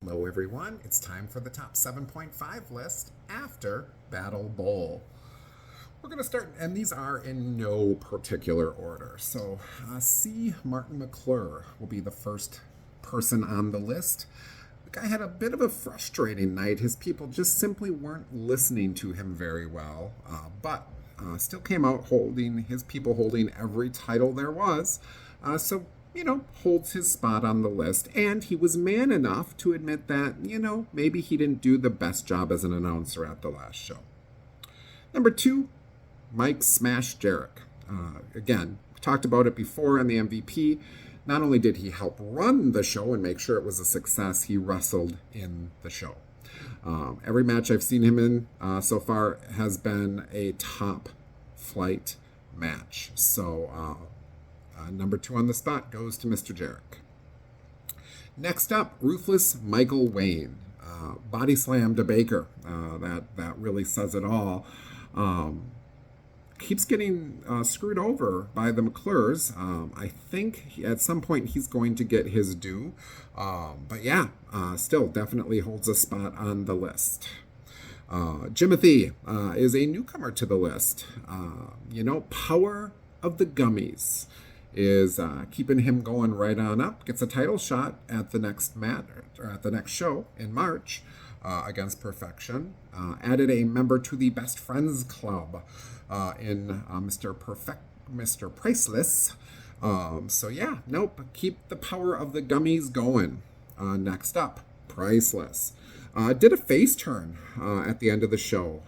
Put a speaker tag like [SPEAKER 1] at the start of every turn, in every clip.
[SPEAKER 1] Hello everyone, it's time for the top 7.5 list after Battlebowl. We're going to start, and these are in no particular order. So C. Martin McClure will be the first person on the list. The guy had a bit of a frustrating night. His people just simply weren't listening to him very well, but still came out holding every title there was. Holds his spot on the list. And he was man enough to admit that, maybe he didn't do the best job as an announcer at the last show. Number 2, Mike Smash Jarek. Again, we talked about it before on the MVP. Not only did he help run the show and make sure it was a success, he wrestled in the show. Every match I've seen him in so far has been a top flight match. So number 2 on the spot goes to Mr. Jarek. Next up, Ruthless Michael Wayne. Body slammed a Baker. That really says it all. Keeps getting screwed over by the McClures. I think at some point he's going to get his due. Still definitely holds a spot on the list. Jimothy is a newcomer to the list. Power of the Gummies is keeping him going right on up. Gets a title shot at the next match, or at the next show in March against Perfection. Added a member to the Best Friends Club in Mr. Priceless. Keep the power of the Gummies going. Next up, Priceless. Did a face turn at the end of the show.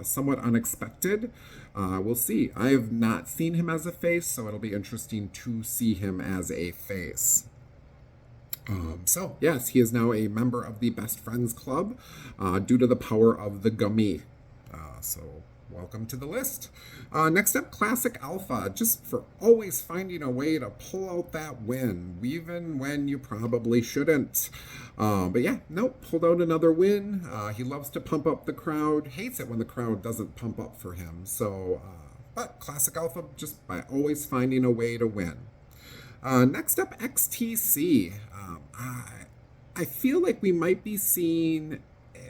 [SPEAKER 1] Somewhat unexpected. We'll see. I have not seen him as a face, so it'll be interesting to see him as a face. Yes, he is now a member of the Best Friends Club due to the power of the gummy. Welcome to the list. Next up, Classic Alpha, just for always finding a way to pull out that win, even when you probably shouldn't. Pulled out another win. He loves to pump up the crowd, hates it when the crowd doesn't pump up for him. But Classic Alpha, just by always finding a way to win. Next up, XTC. I feel like we might be seeing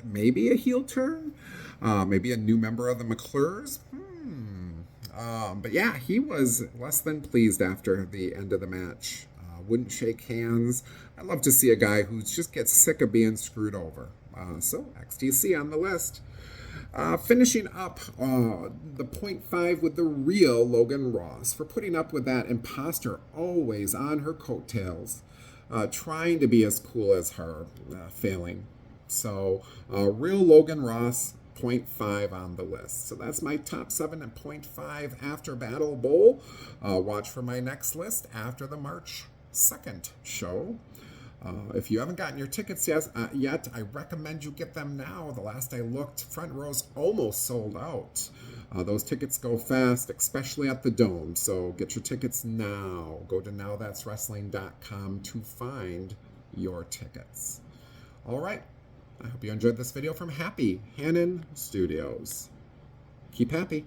[SPEAKER 1] maybe a heel turn, maybe a new member of the McClures. He was less than pleased after the end of the match. Wouldn't shake hands. I love to see a guy who just gets sick of being screwed over. XTC on the list. Finishing up the 0.5 with the real Logan Ross for putting up with that imposter always on her coattails, trying to be as cool as her, failing. Real Logan Ross, 0.5 on the list. So that's my top 7 and 0.5 after Battlebowl. Watch for my next list after the March 2nd show. If you haven't gotten your tickets yet, I recommend you get them now. The last I looked, front row's almost sold out. Those tickets go fast, especially at the Dome. So get your tickets now. Go to nowthat'swrestling.com to find your tickets. All right. I hope you enjoyed this video from Happy Hannon Studios. Keep happy.